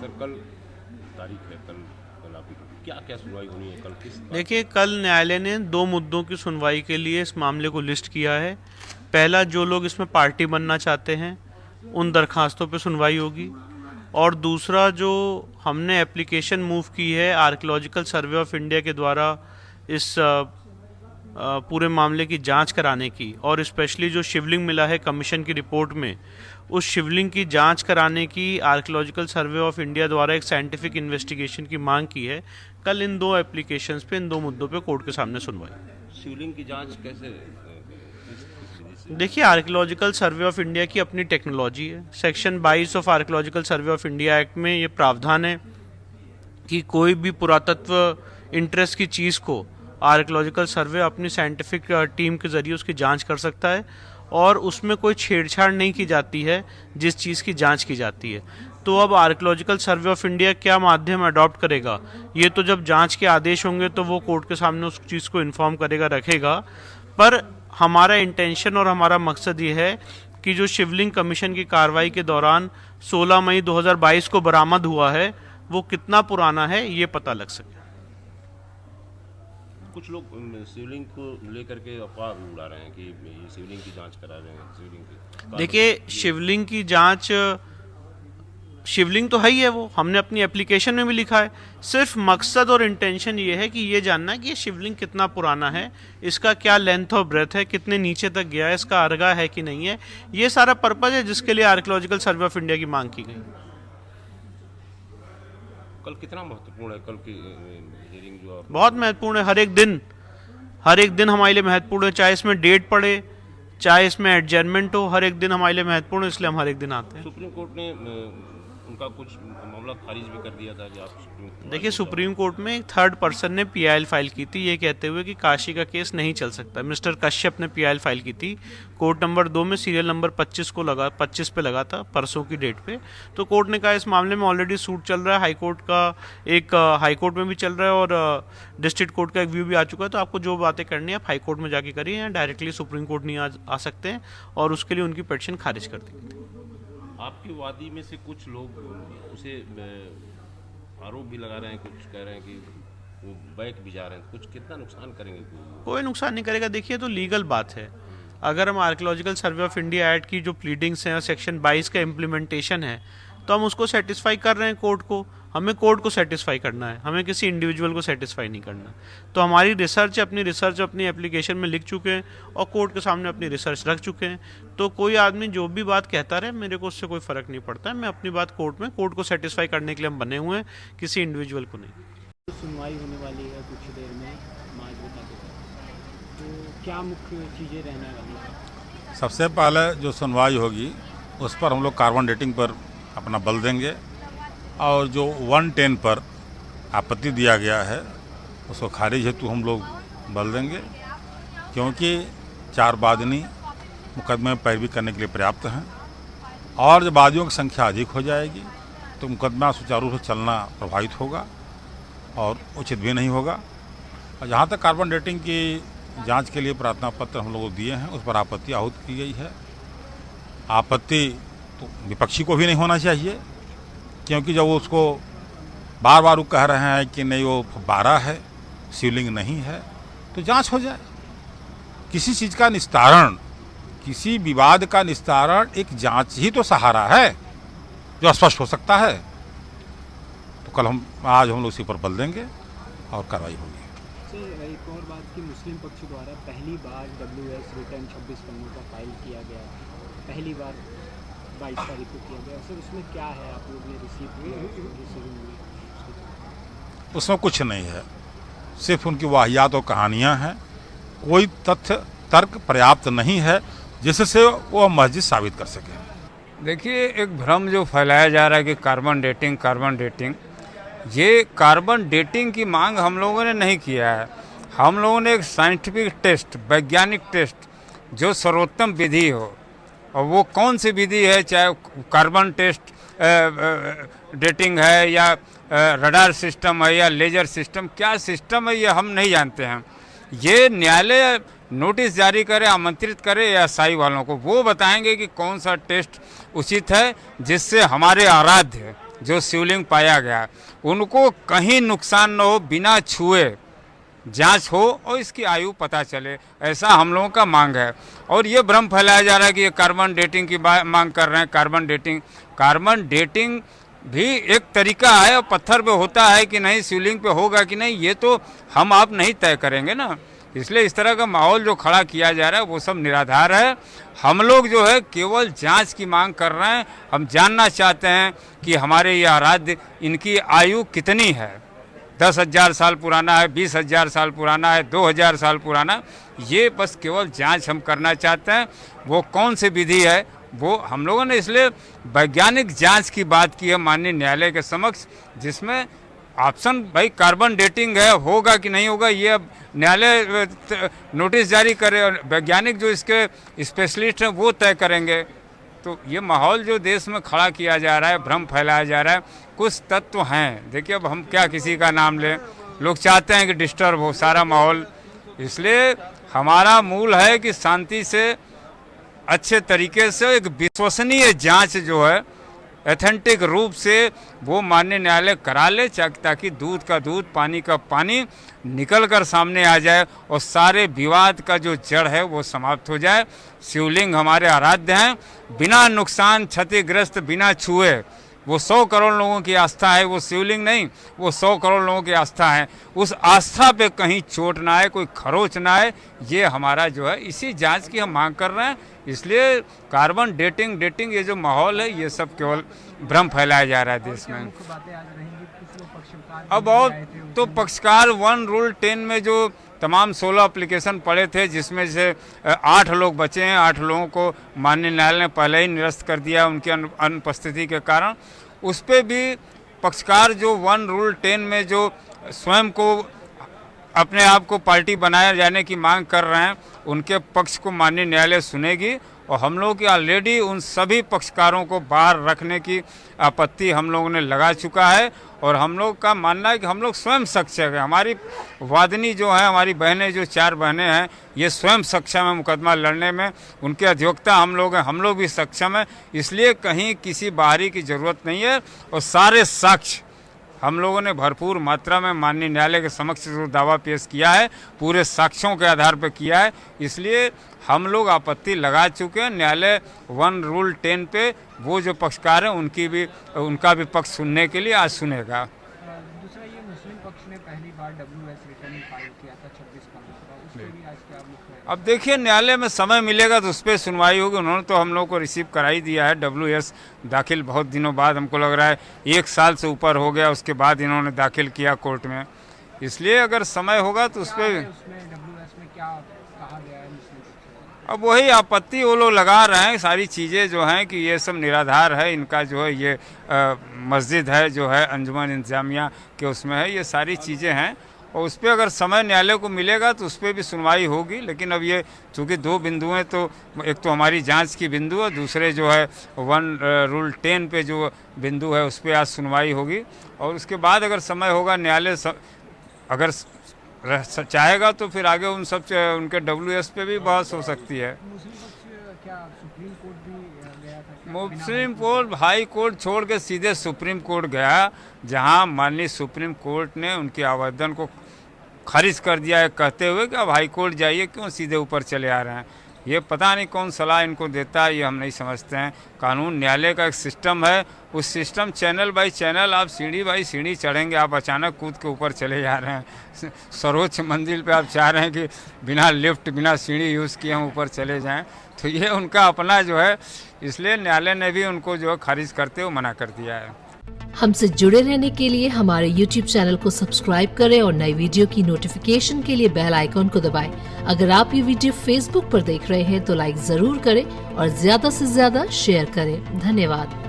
Sir कल तारीख है, कल आपकी क्या क्या सुनवाई होनी है कल? किस देखिए, कल न्यायालय ने 2 मुद्दों की सुनवाई के लिए इस मामले को लिस्ट किया है। पहला, जो लोग इसमें पार्टी बनना चाहते हैं उन दरखास्तों पर सुनवाई होगी, और दूसरा, जो हमने एप्लीकेशन मूव की है आर्कियोलॉजिकल सर्वे ऑफ इंडिया के द्वारा इस पूरे मामले की जांच कराने की, और स्पेशली जो शिवलिंग मिला है कमीशन की रिपोर्ट में, उस शिवलिंग की जांच कराने की आर्कियोलॉजिकल सर्वे ऑफ इंडिया द्वारा एक साइंटिफिक इन्वेस्टिगेशन की मांग की है। कल इन 2 एप्लीकेशंस पे, इन 2 मुद्दों पे कोर्ट के सामने सुनवाई। शिवलिंग की जांच कैसे देखिए, आर्कियोलॉजिकल सर्वे ऑफ इंडिया की अपनी टेक्नोलॉजी है। Section 22 of archaeological survey of India act में ये प्रावधान है कि कोई भी पुरातत्व इंटरेस्ट की चीज़ को आर्कियोलॉजिकल सर्वे अपनी साइंटिफिक टीम के ज़रिए उसकी जांच कर सकता है, और उसमें कोई छेड़छाड़ नहीं की जाती है जिस चीज़ की जांच की जाती है। तो अब आर्कियोलॉजिकल सर्वे ऑफ इंडिया क्या माध्यम अडॉप्ट करेगा, ये तो जब जांच के आदेश होंगे तो वो कोर्ट के सामने उस चीज़ को इन्फॉर्म करेगा, रखेगा। पर हमारा इंटेंशन और हमारा मकसद ये है कि जो शिवलिंग कमीशन की कार्रवाई के दौरान 16 मई 2022 को बरामद हुआ है, वो कितना पुराना है ये पता लग सके। कुछ लोग शिवलिंग को लेकर के अफवाह भी उड़ा रहे हैं कि ये शिवलिंग की जांच करा रहे हैं, शिवलिंग की। देखिए, शिवलिंग की जांच, शिवलिंग तो है ही है, वो हमने अपनी एप्लीकेशन में भी लिखा है। सिर्फ मकसद और इंटेंशन ये है कि ये जानना है कि ये शिवलिंग कितना पुराना है, इसका क्या लेंथ और ब्रेथ है, कितने नीचे तक गया है, इसका अर्गा है कि नहीं है। ये सारा पर्पज है जिसके लिए आर्कियोलॉजिकल सर्वे ऑफ इंडिया की मांग की गई। कल कितना महत्वपूर्ण है कल की हियरिंग जो बहुत महत्वपूर्ण है। हर एक दिन हमारे लिए महत्वपूर्ण है, चाहे इसमें डेट पड़े, चाहे इसमें एडजर्नमेंट हो, हर एक दिन हमारे लिए महत्वपूर्ण है, इसलिए हम हर एक दिन आते हैं। सुप्रीम कोर्ट ने उनका कुछ मामला खारिज भी कर दिया था कि आप देखिए, सुप्रीम कोर्ट में एक थर्ड पर्सन ने पीआईएल फाइल की थी, ये कहते हुए कि काशी का केस नहीं चल सकता। मिस्टर कश्यप ने पीआईएल फाइल की थी, कोर्ट नंबर 2 में सीरियल नंबर 25 पे लगा था, परसों की डेट पे। तो कोर्ट ने कहा इस मामले में ऑलरेडी सूट चल रहा है, हाईकोर्ट का एक हाईकोर्ट में भी चल रहा है और डिस्ट्रिक्ट कोर्ट का एक व्यू भी आ चुका है। तो आपको जो बातें करनी है आप हाईकोर्ट में जाके करिए, या डायरेक्टली सुप्रीम कोर्ट नहीं आ सकते हैं, और उसके लिए उनकी पिटीशन खारिज कर दी गई। आपकी वादी में से कुछ लोग उसे आरोप भी लगा रहे हैं, कुछ कह रहे हैं कि वो बैक भी जा रहे हैं, कुछ कितना नुकसान करेंगे? कोई नुकसान नहीं करेगा। देखिए, तो लीगल बात है। अगर हम archaeological survey of India act की जो प्लीडिंग्स हैं और सेक्शन 22 का इम्प्लीमेंटेशन है, तो हम उसको सेटिस्फाई कर रहे हैं कोर्ट को। हमें कोर्ट को सेटिस्फाई करना है, हमें किसी इंडिविजुअल को सेटिस्फाई नहीं करना। तो हमारी रिसर्च अपनी एप्लीकेशन में लिख चुके हैं और कोर्ट के सामने अपनी रिसर्च रख चुके हैं। तो कोई आदमी जो भी बात कहता रहे, मेरे को उससे कोई फ़र्क नहीं पड़ता है। मैं अपनी बात कोर्ट को सेटिस्फाई करने के लिए हम बने हुए हैं, किसी इंडिविजुअल को नहीं। सुनवाई होने वाली है कुछ देर में 5 बजे तक, तो क्या मुख्य चीज़ें रहने वाली है? सबसे पहले जो सुनवाई होगी उस पर हम लोग कार्बन डेटिंग पर अपना बल देंगे, और जो 110 पर आपत्ति दिया गया है उसको खारिज हेतु हम लोग बल देंगे, क्योंकि 4 वादनी मुकदमे में पैरवी करने के लिए पर्याप्त हैं, और जब वादियों की संख्या अधिक हो जाएगी तो मुकदमा सुचारू रूप से चलना प्रभावित होगा और उचित भी नहीं होगा। और जहाँ तक कार्बन डेटिंग की जांच के लिए प्रार्थना पत्र हम लोग दिए हैं, उस पर आपत्ति आहूत की गई है। आपत्ति तो विपक्षी को भी नहीं होना चाहिए, क्योंकि जब वो उसको बार बार वो कह रहे हैं कि नहीं वो 12 है, शिवलिंग नहीं है, तो जांच हो जाए। किसी चीज़ का निस्तारण, किसी विवाद का निस्तारण एक जांच ही तो सहारा है जो स्पष्ट हो सकता है। तो आज हम लोग उसी पर बल देंगे और कार्रवाई होगी। सर, एक और बात कि मुस्लिम पक्ष द्वारा पहली बार WS रिटर्न 26 पन्नों का फाइल किया गया, पहली बार 22 तारीख को किया गया। सर, उसमें क्या है, आप लोग ने रिसीव किया? उसमें कुछ नहीं है, सिर्फ उनकी वाहियात और कहानियाँ हैं। कोई तथ्य तर्क पर्याप्त नहीं है जिससे वो मस्जिद साबित कर सके। देखिए, एक भ्रम जो फैलाया जा रहा है कि कार्बन डेटिंग, ये कार्बन डेटिंग की मांग हम लोगों ने नहीं किया है। हम लोगों ने एक साइंटिफिक टेस्ट, वैज्ञानिक टेस्ट, जो सर्वोत्तम विधि हो, और वो कौन सी विधि है, चाहे कार्बन टेस्ट डेटिंग है या रडार सिस्टम है या लेजर सिस्टम, क्या सिस्टम है ये हम नहीं जानते हैं। ये न्यायालय नोटिस जारी करे, आमंत्रित करे एएसआई वालों को, वो बताएंगे कि कौन सा टेस्ट उचित है, जिससे हमारे आराध्य जो शिवलिंग पाया गया उनको कहीं नुकसान न हो, बिना छुए जांच हो और इसकी आयु पता चले, ऐसा हम लोगों का मांग है। और ये भ्रम फैलाया जा रहा है कि ये कार्बन डेटिंग की मांग कर रहे हैं। कार्बन डेटिंग भी एक तरीका है, और पत्थर पे होता है कि नहीं, शिवलिंग पे होगा कि नहीं, ये तो हम आप नहीं तय करेंगे ना। इसलिए इस तरह का माहौल जो खड़ा किया जा रहा है वो सब निराधार है। हम लोग जो है केवल जांच की मांग कर रहे हैं। हम जानना चाहते हैं कि हमारे ये आराध्य, इनकी आयु कितनी है, 10,000 साल पुराना है, 20,000 साल पुराना है, 2,000 साल पुराना, ये बस केवल जांच हम करना चाहते हैं। वो कौन सी विधि है वो हम लोगों ने इसलिए वैज्ञानिक जांच की बात की है माननीय न्यायालय के समक्ष, जिसमें ऑप्शन भाई कार्बन डेटिंग है, होगा कि नहीं होगा ये अब न्यायालय नोटिस जारी करे और वैज्ञानिक जो इसके स्पेशलिस्ट हैं वो तय करेंगे। तो ये माहौल जो देश में खड़ा किया जा रहा है, भ्रम फैलाया जा रहा है, कुछ तत्व हैं। देखिए अब हम क्या किसी का नाम लें, लोग चाहते हैं कि डिस्टर्ब हो सारा माहौल। इसलिए हमारा मूल है कि शांति से, अच्छे तरीके से एक विश्वसनीय जांच जो है एथेंटिक रूप से वो माननीय न्यायालय करा ले, ताकि दूध का दूध, पानी का पानी निकल कर सामने आ जाए और सारे विवाद का जो जड़ है वो समाप्त हो जाए। शिवलिंग हमारे आराध्य हैं, बिना नुकसान, क्षतिग्रस्त, बिना छुए। वो 100 करोड़ लोगों की आस्था है, वो शिवलिंग नहीं, वो 100 करोड़ लोगों की आस्था है। उस आस्था पे कहीं चोट ना आए, कोई खरोच ना आए, ये हमारा जो है इसी जांच की हम मांग कर रहे हैं। इसलिए कार्बन डेटिंग ये जो माहौल है ये सब केवल भ्रम फैलाया जा रहा है देश में। अब और तो पक्षकार 1 रूल 10 में जो तमाम 16 एप्लीकेशन पड़े थे, जिसमें से 8 लोग बचे हैं। 8 लोगों को माननीय न्यायालय ने पहले ही निरस्त कर दिया उनकी अनुपस्थिति के कारण। उस पर भी पक्षकार जो 1 रूल 10 में जो स्वयं को अपने आप को पार्टी बनाए जाने की मांग कर रहे हैं, उनके पक्ष को माननीय न्यायालय सुनेगी। और हम लोग की ऑलरेडी उन सभी पक्षकारों को बाहर रखने की आपत्ति हम लोगों ने लगा चुका है। और हम लोग का मानना है कि हम लोग स्वयं सक्षम है। हमारी वादिनी जो है, हमारी बहनें जो 4 बहनें हैं, ये स्वयं सक्षम है मुकदमा लड़ने में। उनके अधिवक्ता हम लोग हैं, हम लोग भी सक्षम हैं। इसलिए कहीं किसी बाहरी की ज़रूरत नहीं है। और सारे साक्ष्य हम लोगों ने भरपूर मात्रा में माननीय न्यायालय के समक्ष जो दावा पेश किया है, पूरे साक्ष्यों के आधार पर किया है। इसलिए हम लोग आपत्ति लगा चुके हैं। न्यायालय 1 रूल 10 पे वो जो पक्षकार हैं उनका भी पक्ष सुनने के लिए आज सुनेगा। दूसरा ये मुस्लिम पक्ष ने पहली बार WS रिटर्न फाइल किया था 26 पंद्रह का, उस पर भी आज क्या मुख्य है? अब देखिए न्यायालय में समय मिलेगा तो उस पर सुनवाई होगी। उन्होंने तो हम लोग को रिसीव करा ही दिया है। WS दाखिल बहुत दिनों बाद, हमको लग रहा है 1 साल से ऊपर हो गया, उसके बाद इन्होंने दाखिल किया कोर्ट में। इसलिए अगर समय होगा तो उस पर WS में क्या कहा गया है मुस्लिम? अब वही आपत्ति वो लोग लगा रहे हैं, सारी चीज़ें जो हैं कि ये सब निराधार है। इनका जो है ये मस्जिद है जो है अंजुमन इंतजामिया के उसमें है, ये सारी चीज़ें हैं। और उस पर अगर समय न्यायालय को मिलेगा तो उस पर भी सुनवाई होगी। लेकिन अब ये चूँकि 2 बिंदु हैं, तो एक तो हमारी जांच की बिंदु है, दूसरे जो है 1 रूल 10 पे जो बिंदु है उस पर आज सुनवाई होगी। और उसके बाद अगर समय होगा, न्यायालय अगर चाहेगा तो फिर आगे उन सब उनके WS पे भी बहस हो सकती है। मुस्लिम पक्ष क्या सुप्रीम कोर्ट भी गया था? मुस्लिम कोर्ट हाई कोर्ट छोड़ के सीधे सुप्रीम कोर्ट गया, जहां माननीय सुप्रीम कोर्ट ने उनके आवेदन को खारिज कर दिया है, कहते हुए कि अब हाई कोर्ट जाइए, क्यों सीधे ऊपर चले आ रहे हैं। ये पता नहीं कौन सलाह इनको देता है, ये हम नहीं समझते हैं। कानून न्यायालय का एक सिस्टम है, उस सिस्टम चैनल बाई चैनल आप सीढ़ी बाई सीढ़ी चढ़ेंगे। आप अचानक कूद के ऊपर चले जा रहे हैं सर्वोच्च मंजिल पे, आप चाह रहे हैं कि बिना लिफ्ट बिना सीढ़ी यूज़ किए हम ऊपर चले जाएं, तो ये उनका अपना जो है, इसलिए न्यायालय ने भी उनको जो है खारिज करते हुए मना कर दिया है। हमसे जुड़े रहने के लिए हमारे YouTube चैनल को सब्सक्राइब करें और नई वीडियो की नोटिफिकेशन के लिए बेल आइकॉन को दबाएं। अगर आप ये वीडियो Facebook पर देख रहे हैं तो लाइक जरूर करें और ज्यादा से ज्यादा शेयर करें। धन्यवाद।